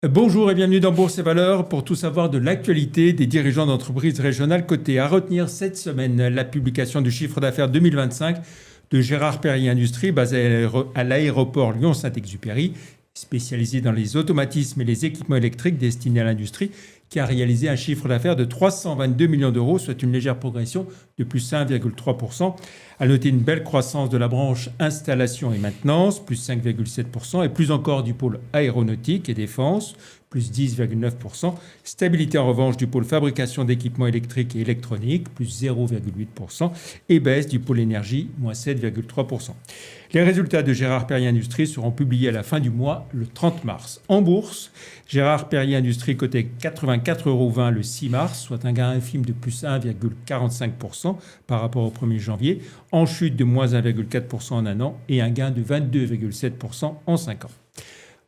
Bonjour et bienvenue dans Bourse et Valeurs pour tout savoir de l'actualité des dirigeants d'entreprises régionales cotées. À retenir cette semaine, la publication du chiffre d'affaires 2025 de Gérard Perrier Industries, basé à l'aéroport Lyon-Saint-Exupéry, spécialisé dans les automatismes et les équipements électriques destinés à l'industrie, qui a réalisé un chiffre d'affaires de 322 millions d'euros, soit une légère progression de plus 1,3%. À noter une belle croissance de la branche installation et maintenance, plus 5,7%, et plus encore du pôle aéronautique et défense, plus 10,9%. Stabilité en revanche du pôle fabrication d'équipements électriques et électroniques, plus 0,8%, et baisse du pôle énergie, moins 7,3%. Les résultats de Gérard Perrier Industries seront publiés à la fin du mois, le 30 mars. En bourse, Gérard Perrier Industries cotait 84,20 € le 6 mars, soit un gain infime de plus 1,45% par rapport au 1er janvier, en chute de moins 1,4% en un an et un gain de 22,7% en 5 ans.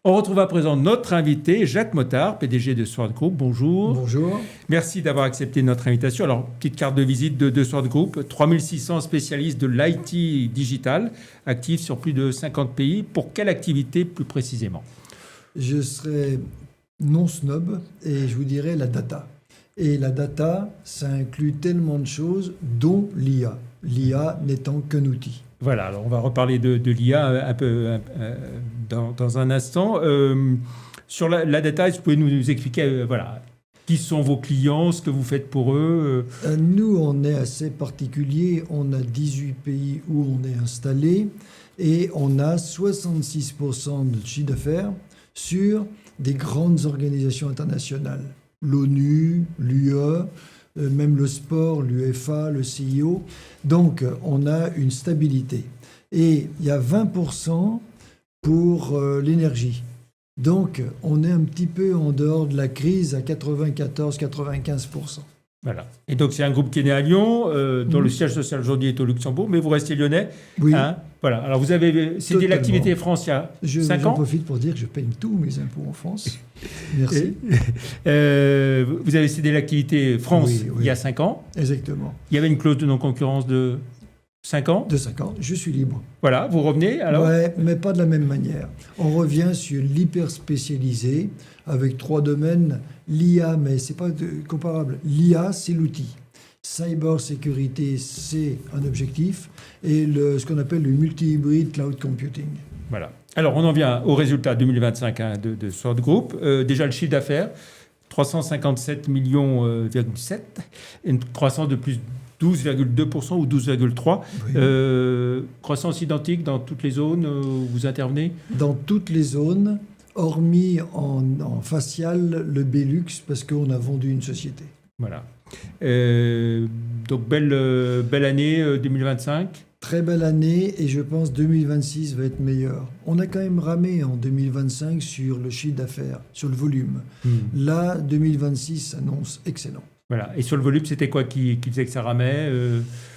On retrouve à présent notre invité, Jacques Mottard, PDG de Sword Group. Bonjour. Bonjour. Merci d'avoir accepté notre invitation. Alors, petite carte de visite de Sword Group, 3600 spécialistes de l'IT digital, actifs sur plus de 50 pays. Pour quelle activité plus précisément ? Je serai non snob et je vous dirais la data. Et la data, ça inclut tellement de choses, dont l'IA. L'IA n'étant qu'un outil. Voilà, alors on va reparler de l'IA un peu dans un instant. Sur la data, est-ce que vous pouvez nous expliquer qui sont vos clients, ce que vous faites pour eux ? Nous, on est assez particulier. On a 18 pays où on est installé et on a 66% de chiffre d'affaires sur des grandes organisations internationales. L'ONU, l'UE, même le sport, l'UEFA, le CIO. Donc, on a une stabilité. Et il y a 20% pour l'énergie. Donc, on est un petit peu en dehors de la crise à 94-95%. Voilà. Et donc, c'est un groupe qui est né à Lyon, dont le siège social aujourd'hui est au Luxembourg, mais vous restez lyonnais. Oui. Hein, voilà. Alors, vous avez cédé l'activité France il y a 5 ans. J'en profite pour dire que je paye tous mes impôts en France. Merci. Vous avez cédé l'activité France il y a 5 ans. Exactement. Il y avait une clause de non-concurrence de 5 ans. De 5 ans. Je suis libre. Voilà, vous revenez alors ? Oui, mais pas de la même manière. On revient sur l'hyper spécialisé avec 3 domaines. L'IA, mais ce n'est pas comparable. L'IA, c'est l'outil. Cybersécurité, c'est un objectif. Et ce qu'on appelle le multi-hybride cloud computing. Voilà. Alors, on en vient au résultat 2025 de Sword Group. Déjà, le chiffre d'affaires, 357,7 millions, une croissance de plus 12,2% ou 12,3%. Oui. Croissance identique dans toutes les zones où vous intervenez ? Dans toutes les zones, hormis en facial, le Belux, parce qu'on a vendu une société. Voilà. Donc, belle année 2025 ? Très belle année et je pense 2026 va être meilleur. On a quand même ramé en 2025 sur le chiffre d'affaires, sur le volume. Là, 2026 s'annonce excellent. Voilà. Et sur le volume, c'était quoi qui faisait que ça ramait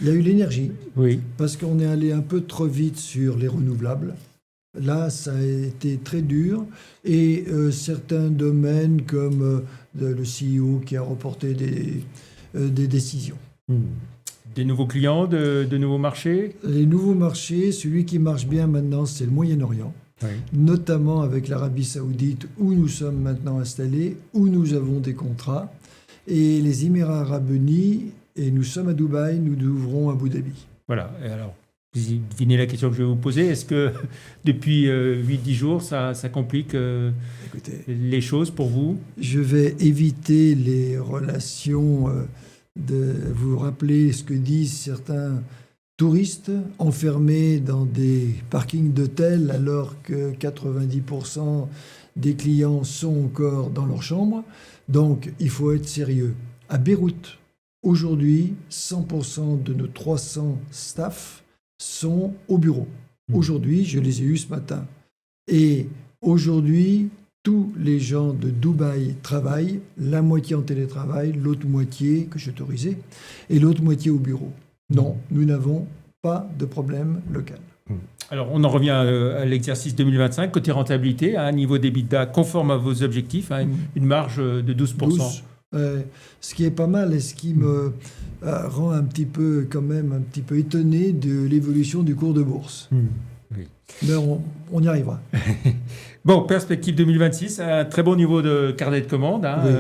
Il y a eu l'énergie. Oui. Parce qu'on est allé un peu trop vite sur les renouvelables. Là, ça a été très dur. Et certains domaines comme le CEO qui a reporté des décisions. Des nouveaux clients, de nouveaux marchés ? Les nouveaux marchés, celui qui marche bien maintenant, c'est le Moyen-Orient. Oui. Notamment avec l'Arabie Saoudite, où nous sommes maintenant installés, où nous avons des contrats. Et les Émirats Arabes Unis, et nous sommes à Dubaï, nous ouvrons à Abu Dhabi. Voilà. Et alors, vous devinez la question que je vais vous poser. Est-ce que depuis 8-10 jours, ça complique les choses pour vous ? Je vais éviter les relations de vous rappeler ce que disent certains touristes enfermés dans des parkings d'hôtels alors que 90% des clients sont encore dans leur chambre. Donc, il faut être sérieux. À Beyrouth, aujourd'hui, 100% de nos 300 staff sont au bureau. Aujourd'hui, je les ai eus ce matin. Et aujourd'hui, tous les gens de Dubaï travaillent, la moitié en télétravail, l'autre moitié que j'autorisais, et l'autre moitié au bureau. Non, nous n'avons pas de problème local. Alors, on en revient à l'exercice 2025. Côté rentabilité, à un niveau d'EBITDA conforme à vos objectifs, une marge de 12%. Ce qui est pas mal et ce qui me rend un petit peu étonné de l'évolution du cours de bourse. Oui. Mais on y arrivera. Bon, perspective 2026, un très bon niveau de carnet de commandes. Hein, Oui.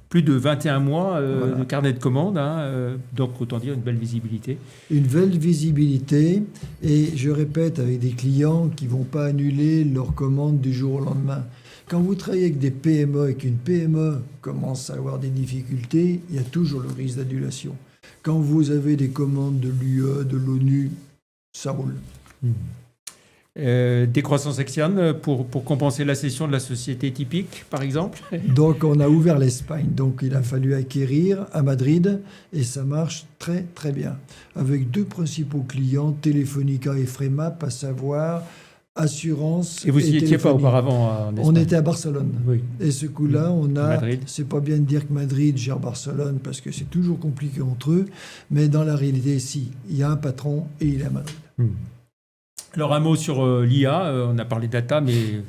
Plus de 21 mois Voilà. de carnet de commandes. Hein, donc, autant dire une belle visibilité. Une belle visibilité, et je répète, avec des clients qui ne vont pas annuler leurs commandes du jour au lendemain. Quand vous travaillez avec des PME et qu'une PME commence à avoir des difficultés, il y a toujours le risque d'annulation. Quand vous avez des commandes de l'UE, de l'ONU, ça roule. Décroissance externe pour compenser la cession de la société typique, par exemple. Donc on a ouvert l'Espagne, donc il a fallu acquérir à Madrid, et ça marche très très bien. Avec deux principaux clients, Telefónica et Fremap, à savoir assurance Et vous n'y étiez pas téléphonie. auparavant en Espagne? On était à Barcelone. Oui. Et ce coup-là, on a. Madrid. C'est pas bien de dire que Madrid gère Barcelone parce que c'est toujours compliqué entre eux, mais dans la réalité, si. Il y a un patron et il est à Madrid. Alors, un mot sur l'IA. On a parlé data, mais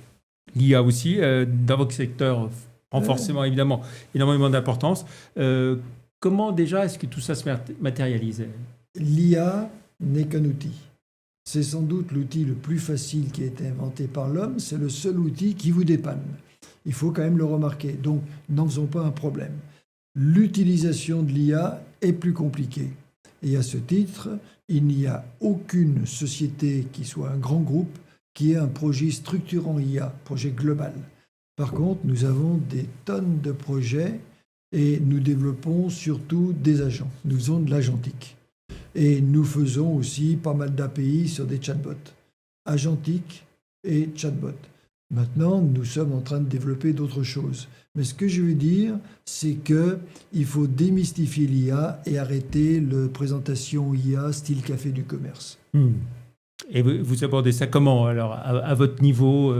l'IA aussi. Dans votre secteur, prend forcément, évidemment, énormément d'importance. Comment déjà est-ce que tout ça se matérialise? L'IA n'est qu'un outil. C'est sans doute l'outil le plus facile qui a été inventé par l'homme. C'est le seul outil qui vous dépanne. Il faut quand même le remarquer. Donc, n'en faisons pas un problème. L'utilisation de l'IA est plus compliquée. Et à ce titre, il n'y a aucune société qui soit un grand groupe qui ait un projet structurant IA, projet global. Par contre, nous avons des tonnes de projets et nous développons surtout des agents. Nous faisons de l'agentique. Et nous faisons aussi pas mal d'API sur des chatbots. Agentique et chatbot. Maintenant, nous sommes en train de développer d'autres choses. Mais ce que je veux dire, c'est qu'il faut démystifier l'IA et arrêter la présentation IA style café du commerce. Et vous abordez ça comment, alors, à votre niveau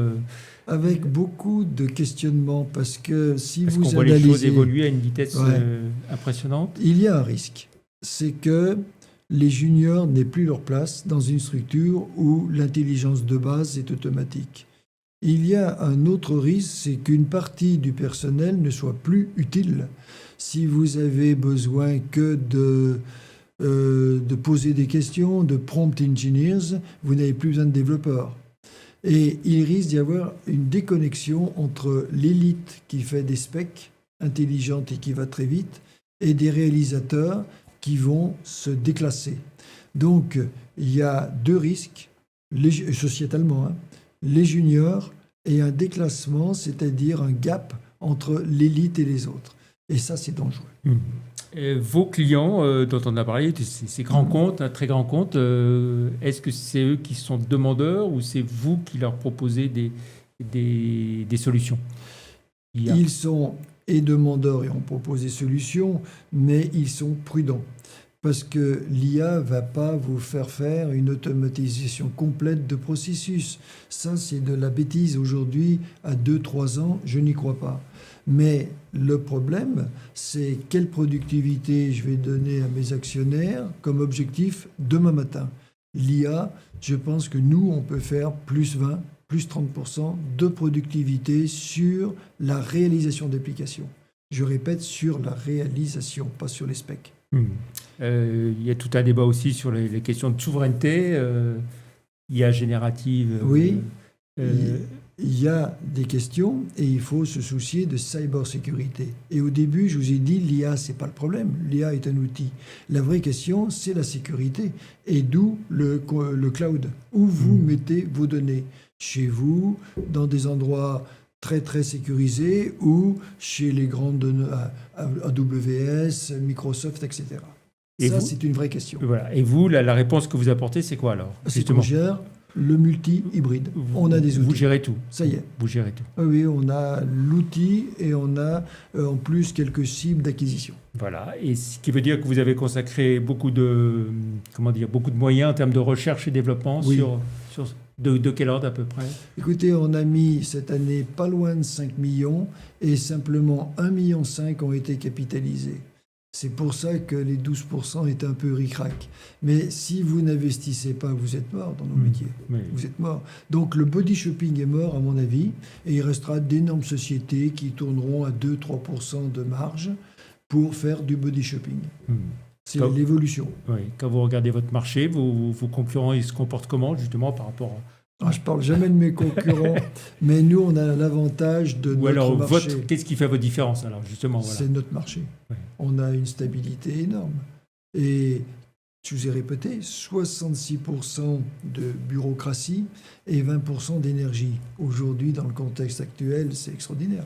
Avec beaucoup de questionnements, parce que si Parce vous qu'on voit analysez... les choses évoluer à une vitesse impressionnante. Il y a un risque. C'est que les juniors n'aient plus leur place dans une structure où l'intelligence de base est automatique. Il y a un autre risque, c'est qu'une partie du personnel ne soit plus utile. Si vous avez besoin que de poser des questions, de prompt engineers, vous n'avez plus besoin de développeurs. Et il risque d'y avoir une déconnexion entre l'élite qui fait des specs intelligentes et qui va très vite, et des réalisateurs qui vont se déclasser. Donc, il y a deux risques, sociétalement, les juniors et un déclassement, c'est-à-dire un gap entre l'élite et les autres. Et ça, c'est dangereux. Vos clients dont on a parlé, ces grands comptes, un très grand compte, est-ce que c'est eux qui sont demandeurs ou c'est vous qui leur proposez des solutions? Ils sont et demandeurs et on propose des solutions, mais ils sont prudents. Parce que l'IA ne va pas vous faire une automatisation complète de processus. Ça, c'est de la bêtise aujourd'hui. À 2-3 ans, je n'y crois pas. Mais le problème, c'est quelle productivité je vais donner à mes actionnaires comme objectif demain matin. L'IA, je pense que nous, on peut faire plus 20, plus 30% de productivité sur la réalisation d'applications. Je répète, sur la réalisation, pas sur les specs. Il y a tout un débat aussi sur les questions de souveraineté, IA générative. Oui, il y a des questions et il faut se soucier de cybersécurité. Et au début, je vous ai dit, l'IA, ce n'est pas le problème. L'IA est un outil. La vraie question, c'est la sécurité. Et d'où le cloud, où vous mettez vos données. Chez vous, dans des endroits très très sécurisés ou chez les grandes AWS, Microsoft, etc. Et ça, vous, c'est une vraie question. Voilà. Et vous, la réponse que vous apportez, c'est quoi alors? C'est qu'on gère le multi-hybride. On a des outils. Vous gérez tout. Ça y est. Vous gérez tout. Oui, on a l'outil et on a en plus quelques cibles d'acquisition. Voilà. Et ce qui veut dire que vous avez consacré beaucoup de moyens en termes de recherche et développement sur de quel ordre à peu près? Écoutez, on a mis cette année pas loin de 5 millions et simplement 1,5 million ont été capitalisés. C'est pour ça que les 12% est un peu ric-rac. Mais si vous n'investissez pas, vous êtes mort dans nos métiers. Oui. Vous êtes mort. Donc le body shopping est mort, à mon avis, et il restera d'énormes sociétés qui tourneront à 2-3% de marge pour faire du body shopping. C'est l'évolution. Oui. Quand vous regardez votre marché, vos concurrents, ils se comportent comment, justement, par rapport à... Je ne parle jamais de mes concurrents, mais nous, on a l'avantage de notre marché. Qu'est-ce qui fait votre différence, alors, justement voilà. C'est notre marché. Ouais. On a une stabilité énorme. Et je vous ai répété, 66% de bureaucratie et 20% d'énergie. Aujourd'hui, dans le contexte actuel, c'est extraordinaire.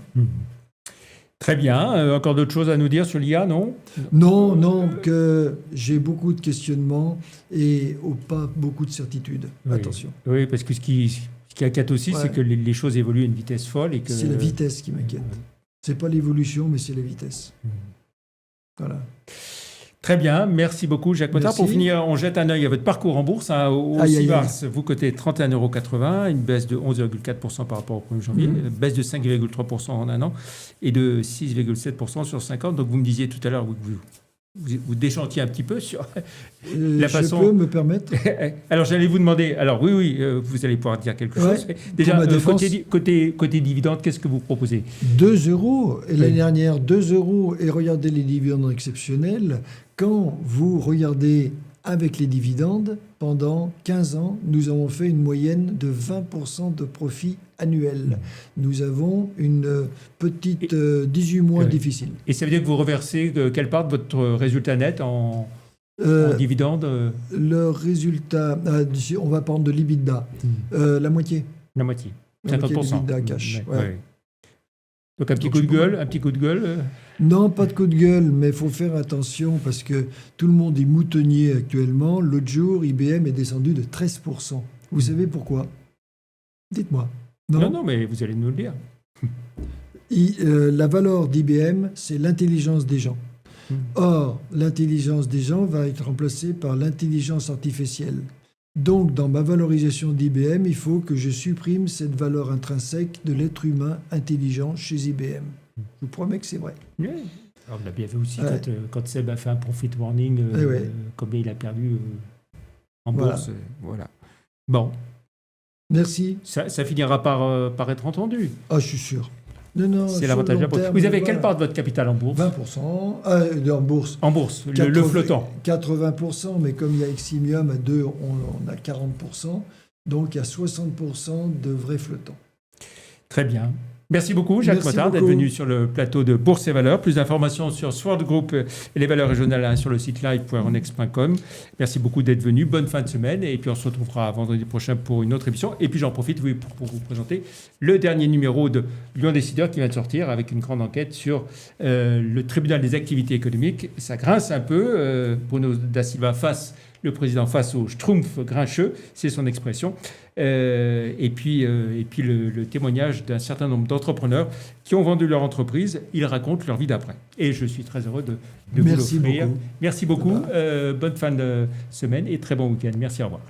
Très bien. Encore d'autres choses à nous dire sur l'IA, non ? Non, que j'ai beaucoup de questionnements et pas beaucoup de certitudes. Oui. Attention. Oui, parce que ce qui inquiète aussi, c'est que les choses évoluent à une vitesse folle. Et que... C'est la vitesse qui m'inquiète. C'est pas l'évolution, mais c'est la vitesse. Voilà. Très bien, merci beaucoup Jacques Mottard. Pour finir, on jette un œil à votre parcours en bourse. Au 6 mars, vous cotez 31,80 €, une baisse de 11,4% par rapport au 1er janvier, baisse de 5,3% en un an et de 6,7% sur 5 ans. Donc vous me disiez tout à l'heure que vous déchantiez un petit peu sur la façon... Je peux me permettre. Alors j'allais vous demander, alors oui, vous allez pouvoir dire quelque chose. Déjà, côté dividende, qu'est-ce que vous proposez ? 2 €, et l'année dernière, 2 €, et regardez les dividendes exceptionnels. Quand vous regardez avec les dividendes, pendant 15 ans, nous avons fait une moyenne de 20% de profit annuel. Nous avons une petite 18 mois difficile. Et ça veut dire que vous reversez quelle part de votre résultat net en dividende Le résultat, on va prendre de l'EBITDA, la moitié. La moitié, 50%. La moitié de l'EBITDA cash. Ouais. Donc un petit coup de gueule Non, pas de coup de gueule, mais il faut faire attention parce que tout le monde est moutonnier actuellement. L'autre jour, IBM est descendu de 13%. Vous savez pourquoi ? Dites-moi. Non, mais vous allez nous le dire. La valeur d'IBM, c'est l'intelligence des gens. Or, l'intelligence des gens va être remplacée par l'intelligence artificielle. Donc, dans ma valorisation d'IBM, il faut que je supprime cette valeur intrinsèque de l'être humain intelligent chez IBM. Je vous promets que c'est vrai. Oui. Alors, on l'a bien vu aussi quand Seb a fait un profit warning, combien il a perdu en bourse. Voilà. Bon. Merci. Ça finira par être entendu. Ah, je suis sûr. Non, c'est l'avantage de la bourse. Vous avez quelle part de votre capital en bourse ? 20%. En bourse. En bourse, le flottant. 80%, mais comme il y a Eximium à 2, on a 40%. Donc, il y a 60% de vrais flottants. Très bien. Merci beaucoup, Jacques Mottard, d'être venu sur le plateau de Bourse et Valeurs. Plus d'informations sur Sword Group et les valeurs régionales sur le site live.euronext.com. Merci beaucoup d'être venu. Bonne fin de semaine. Et puis, on se retrouvera vendredi prochain pour une autre émission. Et puis, j'en profite pour vous présenter le dernier numéro de Lyon Décideur qui vient de sortir avec une grande enquête sur le tribunal des activités économiques. Ça grince un peu. Bruno Da Silva le président face au schtroumpf grincheux, c'est son expression. Et puis le témoignage d'un certain nombre d'entrepreneurs qui ont vendu leur entreprise. Ils racontent leur vie d'après. Et je suis très heureux de vous l'offrir. Merci beaucoup. Bonne fin de semaine et très bon week-end. Merci, au revoir.